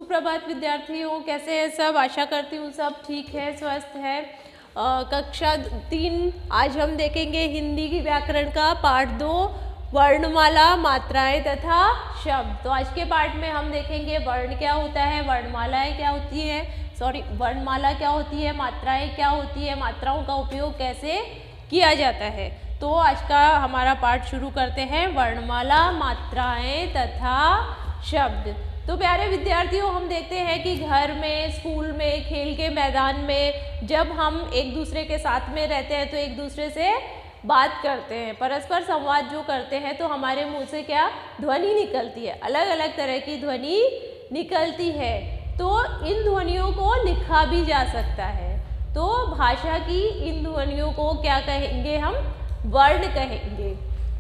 सुप्रभात विद्यार्थियों, कैसे हैं सब। आशा करती हूँ सब ठीक है, स्वस्थ है। कक्षा 3 आज हम देखेंगे हिंदी की व्याकरण का पाठ 2 वर्णमाला, मात्राएं तथा शब्द। तो आज के पाठ में हम देखेंगे वर्ण क्या होता है, वर्णमालाएं क्या होती है, वर्णमाला क्या होती है, मात्राएं क्या होती है, मात्राओं का उपयोग कैसे किया जाता है। तो आज का हमारा पाठ शुरू करते हैं, वर्णमाला, मात्राएं तथा शब्द। तो प्यारे विद्यार्थियों, हम देखते हैं कि घर में, स्कूल में, खेल के मैदान में जब हम एक दूसरे के साथ में रहते हैं तो एक दूसरे से बात करते हैं, परस्पर संवाद जो करते हैं, तो हमारे मुंह से क्या ध्वनि निकलती है, अलग अलग तरह की ध्वनि निकलती है। तो इन ध्वनियों को लिखा भी जा सकता है। तो भाषा की इन ध्वनियों को क्या कहेंगे, हम वर्ण कहेंगे।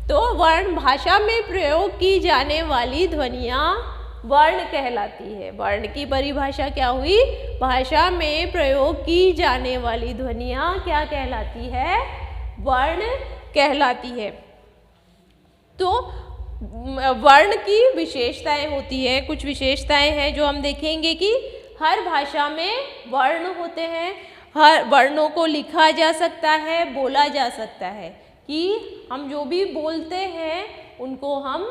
तो वर्ण, भाषा में प्रयोग की जाने वाली ध्वनियाँ वर्ण कहलाती है। वर्ण की परिभाषा क्या हुई, भाषा में प्रयोग की जाने वाली ध्वनियाँ क्या कहलाती है, वर्ण कहलाती है। तो वर्ण की विशेषताएं होती है, कुछ विशेषताएं हैं जो हम देखेंगे कि हर भाषा में वर्ण होते हैं, हर वर्णों को लिखा जा सकता है, बोला जा सकता है, कि हम जो भी बोलते हैं उनको हम,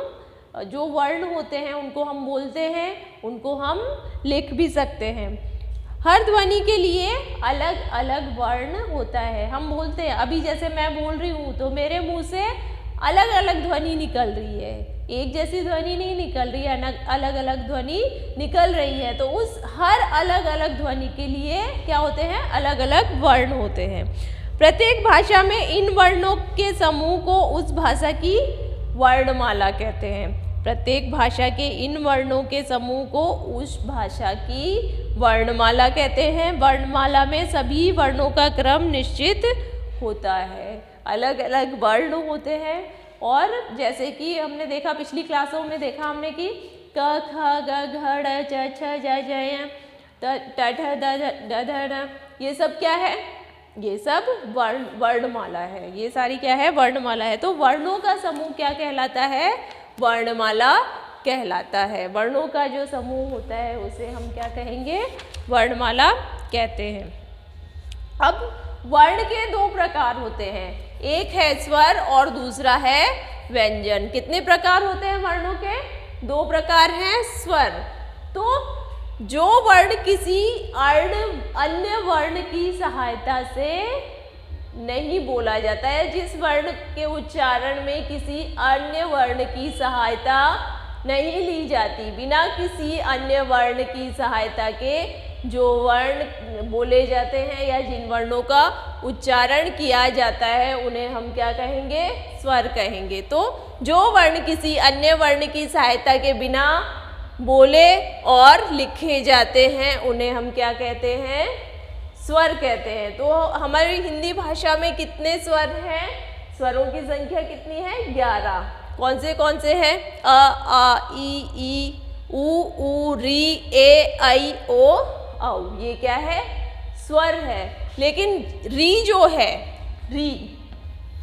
जो वर्ण होते हैं उनको हम बोलते हैं, उनको हम लिख भी सकते हैं। हर ध्वनि के लिए अलग अलग वर्ण होता है। हम बोलते हैं, अभी जैसे मैं बोल रही हूँ तो मेरे मुंह से अलग अलग ध्वनि निकल रही है, एक जैसी ध्वनि नहीं निकल रही है, अलग अलग ध्वनि निकल रही है। तो उस हर अलग अलग ध्वनि के लिए क्या होते हैं, अलग अलग वर्ण होते हैं। प्रत्येक भाषा में इन वर्णों के समूह को उस भाषा की वर्णमाला कहते हैं। प्रत्येक भाषा के इन वर्णों के समूह को उस भाषा की वर्णमाला कहते हैं। वर्णमाला में सभी वर्णों का क्रम निश्चित होता है, अलग अलग वर्ण होते हैं। और जैसे कि हमने देखा, पिछली क्लासों में देखा हमने कि क ख ग घ ड़ च छ ज ज ट ठ द ध ढ, ये सब क्या है, ये सब वर्णमाला है। ये सारी क्या है, वर्णमाला है। तो वर्णों का समूह क्या कहलाता है, वर्णमाला कहलाता है। वर्णों का जो समूह होता है उसे हम क्या कहेंगे, वर्णमाला कहते हैं। अब वर्ण के 2 प्रकार होते हैं, एक है स्वर और दूसरा है व्यंजन। कितने प्रकार होते हैं वर्णों के, 2 प्रकार हैं। स्वर, तो जो वर्ण किसी अन्य वर्ण की सहायता से नहीं बोला जाता है, जिस वर्ण के उच्चारण में किसी अन्य वर्ण की सहायता नहीं ली जाती, बिना किसी अन्य वर्ण की सहायता के जो वर्ण बोले जाते हैं या जिन वर्णों का उच्चारण किया जाता है उन्हें हम क्या कहेंगे, स्वर कहेंगे। तो जो वर्ण किसी अन्य वर्ण की सहायता के बिना बोले और लिखे जाते हैं उन्हें हम क्या कहते हैं, स्वर कहते हैं। तो हमारी हिंदी भाषा में कितने स्वर हैं, स्वरों की संख्या कितनी है, 11। कौन से हैं, अ आ ई उ री ए ऐ ओ औ, ये क्या है, स्वर है। लेकिन री जो है, री,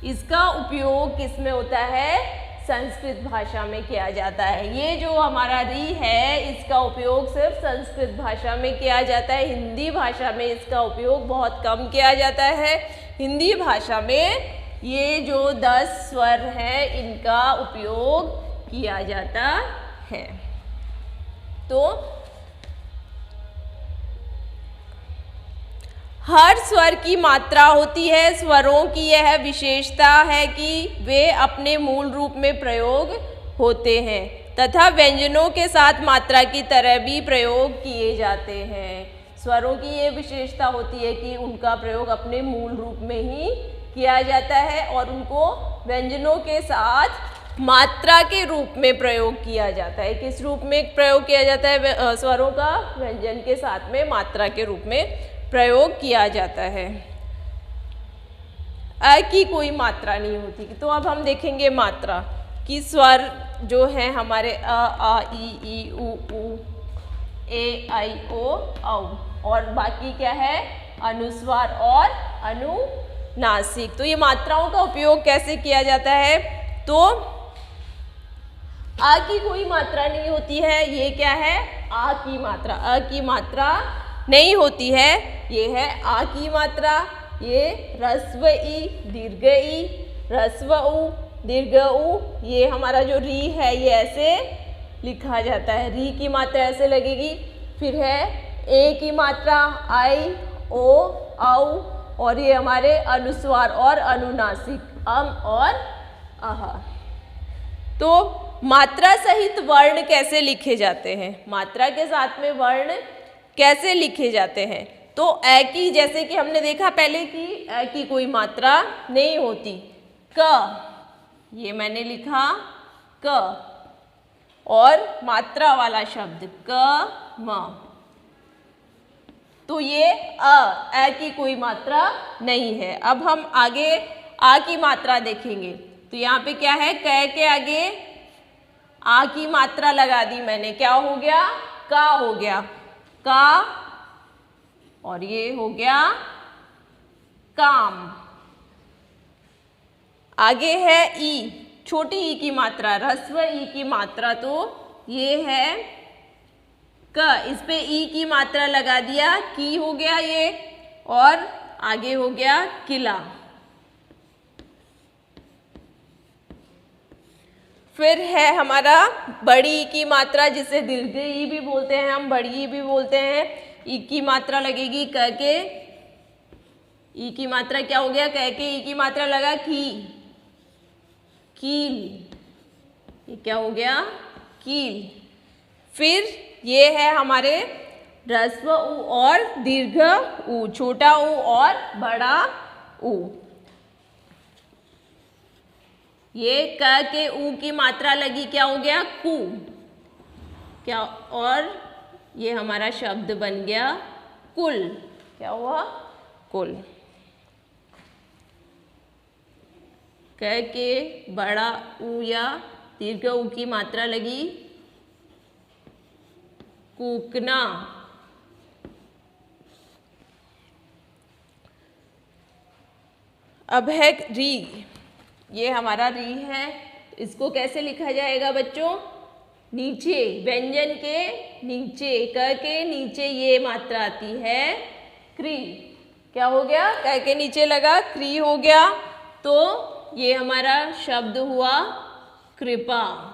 इसका उपयोग किस में होता है, संस्कृत भाषा में किया जाता है। ये जो हमारा री है इसका उपयोग सिर्फ संस्कृत भाषा में किया जाता है, हिंदी भाषा में इसका उपयोग बहुत कम किया जाता है। हिंदी भाषा में ये जो 10 स्वर हैं इनका उपयोग किया जाता है। तो हर स्वर की मात्रा होती है। स्वरों की यह विशेषता है कि वे अपने मूल रूप में प्रयोग होते हैं तथा व्यंजनों के साथ मात्रा की तरह भी प्रयोग किए जाते हैं। स्वरों की ये विशेषता होती है कि उनका प्रयोग अपने मूल रूप में ही किया जाता है और उनको व्यंजनों के साथ मात्रा के रूप में प्रयोग किया जाता है। किस रूप में प्रयोग किया जाता है स्वरों का, व्यंजन के साथ में मात्रा के रूप में प्रयोग किया जाता है। अ की कोई मात्रा नहीं होती। तो अब हम देखेंगे मात्रा कि स्वर जो है हमारे अ आ ई उ ए ऐ ओ औ, और बाकी क्या है, अनुस्वार और अनुनासिक। तो ये मात्राओं का उपयोग कैसे किया जाता है, तो आ की कोई मात्रा नहीं होती है, ये क्या है, आ की मात्रा, अ की मात्रा नहीं होती है, ये है आ की मात्रा। ये ह्रस्व ई, दीर्घ ई, ह्रस्व उ, दीर्घ उ, ये हमारा जो री है ये ऐसे लिखा जाता है, री की मात्रा ऐसे लगेगी। फिर है ए की मात्रा, आई, ओ, औ, और ये हमारे अनुस्वार और अनुनासिक, अम और अह। तो मात्रा सहित वर्ण कैसे लिखे जाते हैं, मात्रा के साथ में वर्ण कैसे लिखे जाते हैं? तो ए की, जैसे कि हमने देखा पहले कि ए की कोई मात्रा नहीं होती। क, ये मैंने लिखा क, और मात्रा वाला शब्द क म, तो ये ए की कोई मात्रा नहीं है। अब हम आगे आ की मात्रा देखेंगे। तो यहाँ पे क्या है, क के आगे आ की मात्रा लगा दी मैंने, क्या हो गया, का हो गया, का, और ये हो गया काम। आगे है ई, छोटी ई की मात्रा, ह्रस्व ई की मात्रा, तो ये है क, इस पे ई की मात्रा लगा दिया, की हो गया ये, और आगे हो गया किला। फिर है हमारा बड़ी ई की मात्रा, जिसे दीर्घ ई भी बोलते हैं हम, बड़ी ई भी बोलते हैं। ई की मात्रा लगेगी क के, ई की मात्रा क्या हो गया, क के ई की मात्रा लगा की, कील, ये क्या हो गया, कील। फिर ये है हमारे ह्रस्व उ और दीर्घ उ, छोटा उ और बड़ा उ। ये क के उ की मात्रा लगी, क्या हो गया, कु, क्या, और ये हमारा शब्द बन गया कुल, क्या हुआ, कुल। क के बड़ा उ या दीर्घ उ की मात्रा लगी, कूकना। अब है री, ये हमारा री है, इसको कैसे लिखा जाएगा बच्चों, नीचे, व्यंजन के नीचे, क के नीचे ये मात्रा आती है क्री, क्या हो गया, क के नीचे लगा क्री हो गया, तो ये हमारा शब्द हुआ कृपा।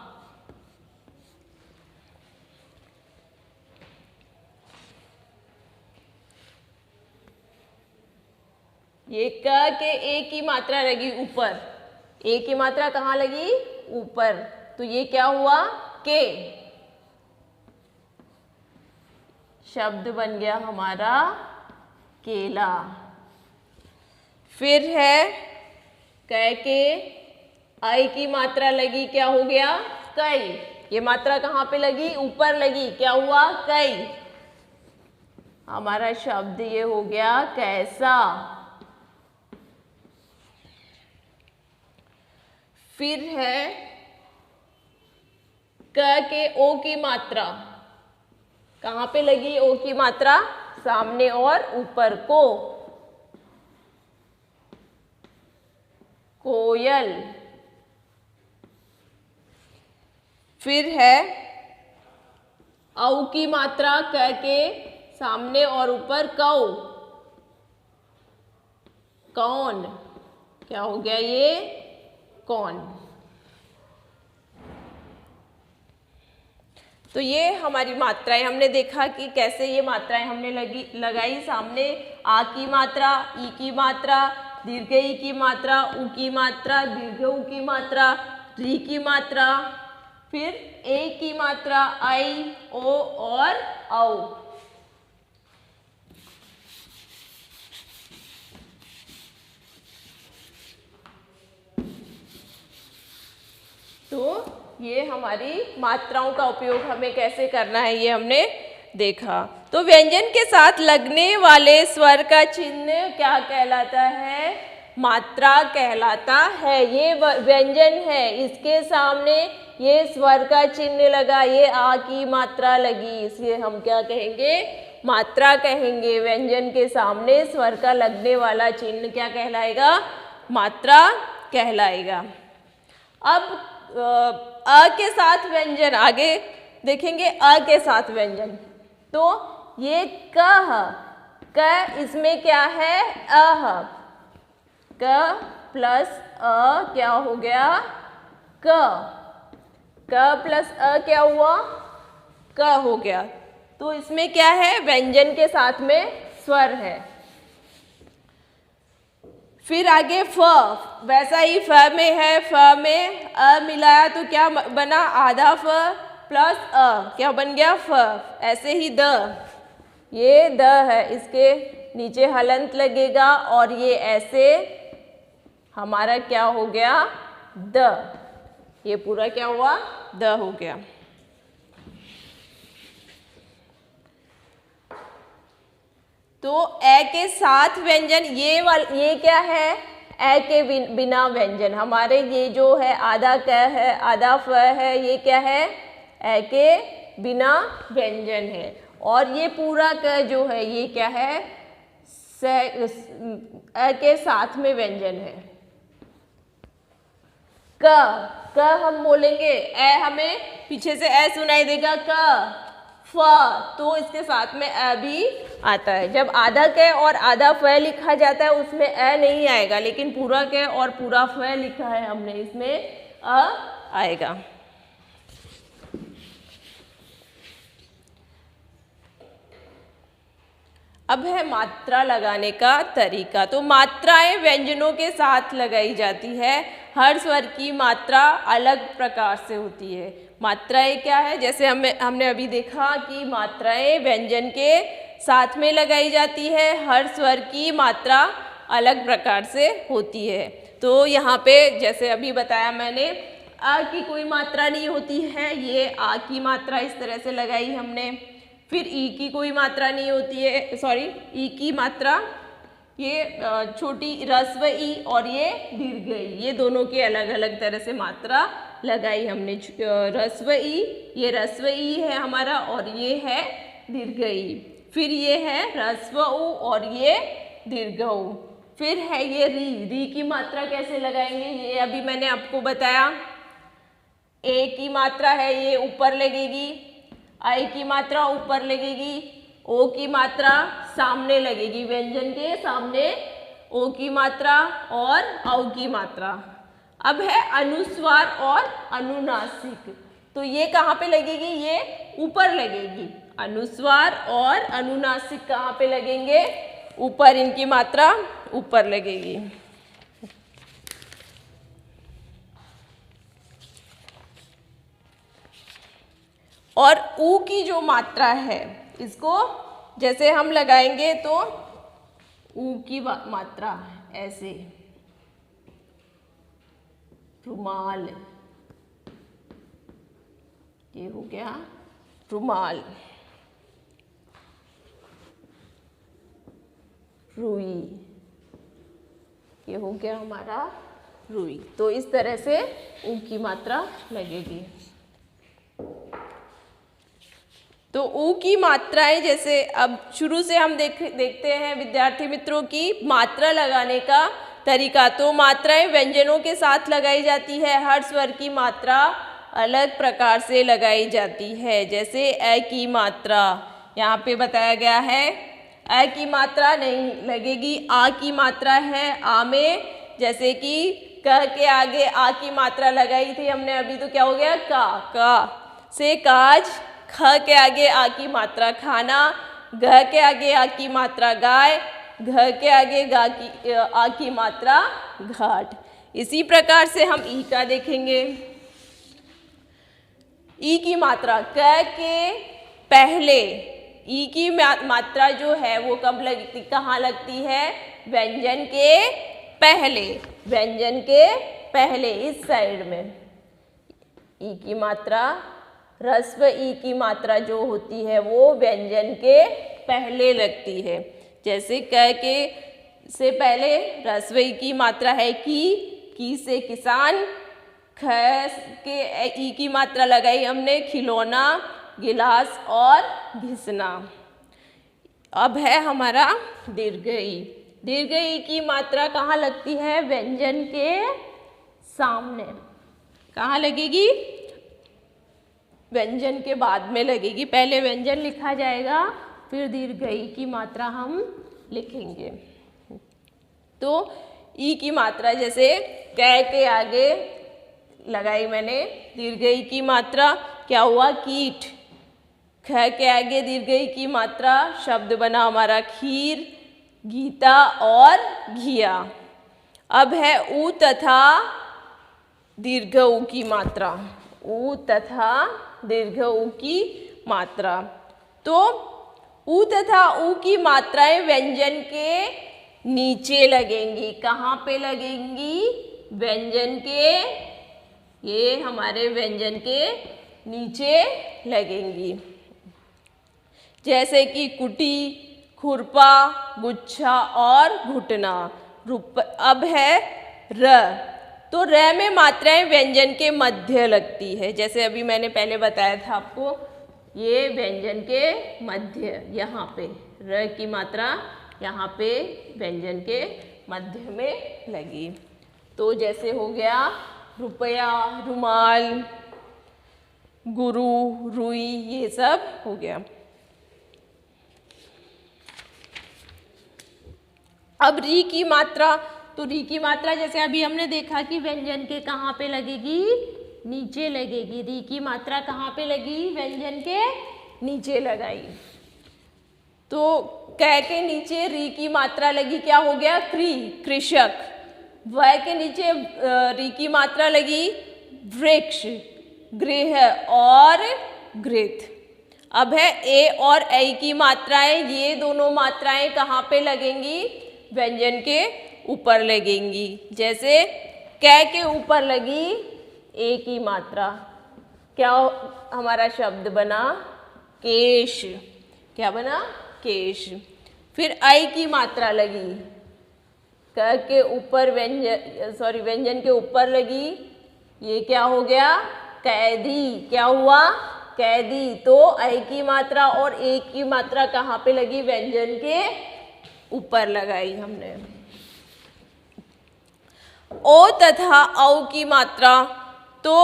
ये क के ए की मात्रा लगी ऊपर, ए की मात्रा कहाँ लगी, ऊपर, तो ये क्या हुआ, के, शब्द बन गया हमारा केला। फिर है क के आई की मात्रा लगी, क्या हो गया, कई, ये मात्रा कहाँ पे लगी, ऊपर लगी, क्या हुआ, कई, हमारा शब्द ये हो गया कैसा। फिर है क के ओ की मात्रा, कहाँ पे लगी ओ की मात्रा, सामने और ऊपर, को, कोयल। फिर है औ की मात्रा, क के सामने और ऊपर, कौ, कौन, क्या हो गया ये, कौन। तो ये हमारी मात्राएं, हमने देखा कि कैसे ये मात्राएं हमने लगाई सामने, आ की मात्रा, ई की मात्रा, दीर्घ ई की मात्रा, उ की मात्रा, दीर्घ उ की मात्रा, री की मात्रा, फिर ए की मात्रा, आई, ओ और औ। तो ये हमारी मात्राओं का उपयोग हमें कैसे करना है ये हमने देखा। तो व्यंजन के साथ लगने वाले स्वर का चिन्ह क्या कहलाता है, मात्रा कहलाता है। ये व्यंजन है, इसके सामने ये स्वर का चिन्ह लगा, ये आ की मात्रा लगी, इसलिए हम क्या कहेंगे, मात्रा कहेंगे। व्यंजन के सामने स्वर का लगने वाला चिन्ह क्या कहलाएगा, मात्रा कहलाएगा। अब अ के साथ व्यंजन, आगे देखेंगे अ के साथ व्यंजन, तो ये क इसमें क्या है अ, क प्लस अ क्या हो गया क प्लस अ क्या हुआ क हो गया। तो इसमें क्या है व्यंजन के साथ में स्वर है। फिर आगे फ, वैसा ही फ में है, फ में अ मिलाया तो क्या बना आधा फ प्लस अ क्या बन गया फ। ऐसे ही द, ये द है, इसके नीचे हलंत लगेगा और ये ऐसे हमारा क्या हो गया द, ये पूरा क्या हुआ द हो गया। तो ए के साथ व्यंजन, ये क्या है ए के बिना व्यंजन। हमारे ये जो है आधा क है आधा फ है, ये क्या है ए के बिना व्यंजन है। और ये पूरा क जो है ये क्या है ए के साथ में व्यंजन है। क हम बोलेंगे, ए हमें पीछे से ए सुनाई देगा क फ, तो इसके साथ में अ भी आता है। जब आधा क और आधा फ लिखा जाता है उसमें अ नहीं आएगा, लेकिन पूरा क और पूरा फ लिखा है हमने, इसमें अ आएगा। अब है मात्रा लगाने का तरीका। तो मात्राएं व्यंजनों के साथ लगाई जाती है। हर स्वर की मात्रा अलग प्रकार से होती है। मात्राएं क्या है, जैसे हमने अभी देखा कि मात्राएं व्यंजन के साथ में लगाई जाती है। हर स्वर की मात्रा अलग प्रकार से होती है। तो यहाँ पे जैसे अभी बताया मैंने, आ की कोई मात्रा नहीं होती है, ये आ की मात्रा इस तरह से लगाई हमने। फिर ई की कोई मात्रा नहीं होती है, सॉरी ई की मात्रा, ये छोटी ह्रस्व ई और ये दीर्घ ई, ये दोनों की अलग अलग तरह से मात्रा लगाई हमने। ह्रस्व ई, ये ह्रस्व ई है हमारा और ये है दीर्घ ई। फिर ये है ह्रस्व उ और ये दीर्घ उ। फिर है ये री की मात्रा कैसे लगाएंगे, ये अभी मैंने आपको बताया। ए की मात्रा है ये ऊपर लगेगी, आई की मात्रा ऊपर लगेगी, ओ की मात्रा सामने लगेगी, व्यंजन के सामने ओ की मात्रा और औ की मात्रा। अब है अनुस्वार और अनुनासिक, तो ये कहाँ पे लगेगी, ये ऊपर लगेगी। अनुस्वार और अनुनासिक कहाँ पे लगेंगे, ऊपर, इनकी मात्रा ऊपर लगेगी। और ऊ की जो मात्रा है, इसको जैसे हम लगाएंगे तो ऊ की मात्रा ऐसे, रुमाल, ये हो गया रुमाल। रुई, ये हो गया हमारा रुई। तो इस तरह से ऊ की मात्रा लगेगी। तो ऊ की मात्राएं, जैसे अब शुरू से हम देखते हैं विद्यार्थी मित्रों की मात्रा लगाने का तरीका। तो मात्राएं व्यंजनों के साथ लगाई जाती है। हर स्वर की मात्रा अलग प्रकार से लगाई जाती है। जैसे ए की मात्रा यहाँ पे बताया गया है, ए की मात्रा नहीं लगेगी, आ की मात्रा है। आ में जैसे कि क के आगे आ की मात्रा लगाई थी हमने अभी, तो क्या हो गया का से काज, ख के आगे आ की मात्रा खाना, घ के आगे आ की मात्रा गाय, घ के आगे आ की मात्रा घाट। इसी प्रकार से हम ई का देखेंगे। ई की मात्रा क के पहले, ई की मात्रा जो है वो कब लगती, कहाँ लगती है, व्यंजन के पहले, व्यंजन के पहले इस साइड में। ई की मात्रा, ह्रस्व ई की मात्रा जो होती है वो व्यंजन के पहले लगती है। जैसे क के से पहले ह्रस्व ई की मात्रा है की से किसान, ख के ई की मात्रा लगाई हमने खिलौना, गिलास और घिसना। अब है हमारा दीर्घ ई। दीर्घ ई की मात्रा कहाँ लगती है, व्यंजन के सामने। कहाँ लगेगी, व्यंजन के बाद में लगेगी। पहले व्यंजन लिखा जाएगा, फिर दीर्घ ई की मात्रा हम लिखेंगे। तो ई की मात्रा जैसे कै के आगे लगाई मैंने दीर्घ ई की मात्रा, क्या हुआ कीट। ख के आगे दीर्घ ई की मात्रा, शब्द बना हमारा खीर, गीता और घिया। अब है ऊ तथा दीर्घ ऊ की मात्रा, ऊ तथा दीर्घ ऊ की मात्रा। तो ऊ तथा ऊ की मात्राएं व्यंजन के नीचे लगेंगी। कहाँ पे लगेंगी? व्यंजन के, ये हमारे व्यंजन के नीचे लगेंगी। जैसे कि कुटी, खुरपा, गुच्छा और घुटना। अब है र, तो र में मात्राएं व्यंजन के मध्य लगती है। जैसे अभी मैंने पहले बताया था आपको, ये व्यंजन के मध्य, यहाँ पे र की मात्रा यहाँ पे व्यंजन के मध्य में लगी। तो जैसे हो गया रुपया, रुमाल, गुरु, रुई, ये सब हो गया। अब री की मात्रा, तो री की मात्रा जैसे अभी हमने देखा कि व्यंजन के कहाँ पे लगेगी? नीचे लगेगी। री की मात्रा कहाँ पे लगी? व्यंजन के नीचे लगाई। तो कै के नीचे री की मात्रा लगी, क्या हो गया? क्री, कृषक। वै के नीचे री की मात्रा लगी, वृक्ष, गृह और घृत। अब है ए और ऐ की मात्राएं, ये दोनों मात्राएं कहाँ पे लगेंगी? व्यंजन के ऊपर लगेंगी। जैसे कै के ऊपर लगी ए की मात्रा, क्या हमारा शब्द बना? केश। क्या बना? केश। फिर आई की मात्रा लगी, क के ऊपर व्यंजन के ऊपर लगी, ये क्या हो गया? कैदी। क्या हुआ? कैदी। तो आई की मात्रा और ए की मात्रा कहाँ पे लगी? व्यंजन के ऊपर लगाई हमने। ओ तथा औ की मात्रा, तो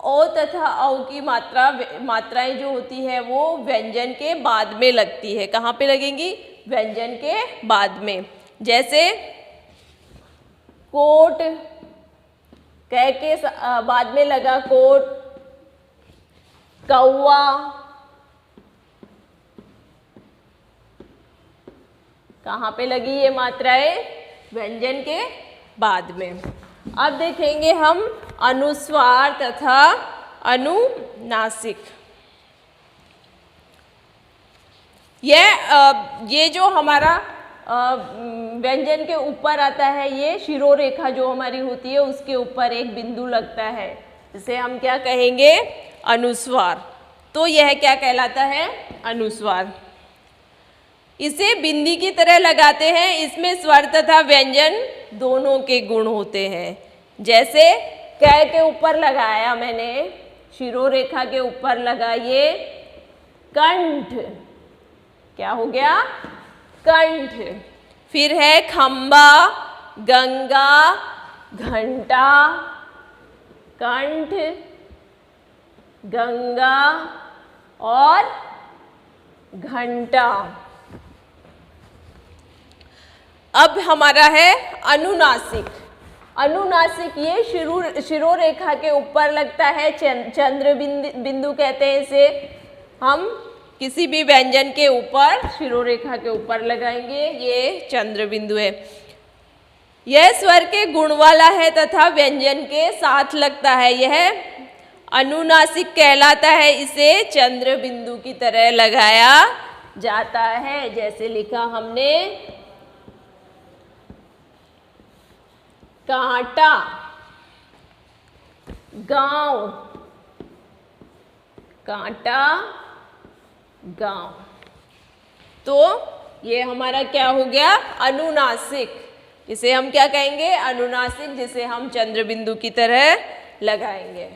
ओ तथा औ की मात्राएं जो होती है वो व्यंजन के बाद में लगती है। कहाँ पे लगेंगी? व्यंजन के बाद में। जैसे कोट, कै के बाद में लगा कोट, कौवा, कहाँ पे लगी ये मात्राएं? व्यंजन के बाद में। अब देखेंगे हम अनुस्वार तथा अनुनासिक। ये जो हमारा व्यंजन के ऊपर आता है, ये शिरोरेखा जो हमारी होती है उसके ऊपर एक बिंदु लगता है, जिसे हम क्या कहेंगे? अनुस्वार। तो यह क्या कहलाता है? अनुस्वार। इसे बिंदी की तरह लगाते हैं। इसमें स्वर तथा व्यंजन दोनों के गुण होते हैं। जैसे कै के ऊपर लगाया मैंने, शिरोरेखा के ऊपर लगाइए कंठ, क्या हो गया? कंठ। फिर है खंबा, गंगा, घंटा, कंठ, गंगा और घंटा। अब हमारा है अनुनासिक। अनुनासिक ये शिरोरेखा के ऊपर लगता है, चंद्र बिंदु कहते हैं इसे। हम किसी भी व्यंजन के ऊपर शिरोरेखा के ऊपर लगाएंगे, ये चंद्र बिंदु है। यह स्वर के गुण वाला है तथा व्यंजन के साथ लगता है, यह अनुनासिक कहलाता है। इसे चंद्र बिंदु की तरह लगाया जाता है। जैसे लिखा हमने कांटा, गांव, कांटा, गांव। तो ये हमारा क्या हो गया? अनुनासिक। इसे हम क्या कहेंगे? अनुनासिक, जिसे हम चंद्र बिंदु की तरह लगाएंगे।